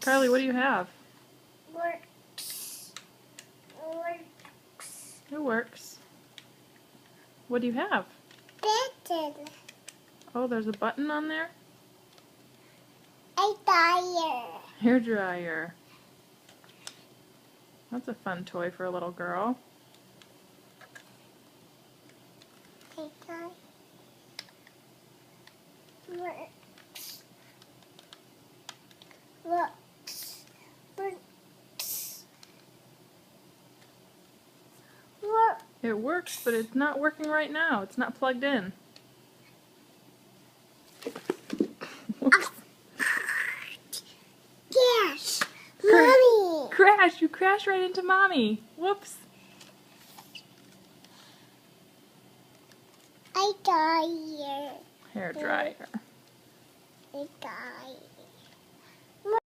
Carly, what do you have? Works. Works. It works. What do you have? Button. Oh, there's a button on there? A tire. Hair dryer. That's a fun toy for a little girl. A tire. Works. Works. Works. Works. It works, but it's not working right now. It's not plugged in. Whoops. Yes. Mommy. Crash! You crashed right into Mommy. Whoops. A tire. Hair dryer. A tire.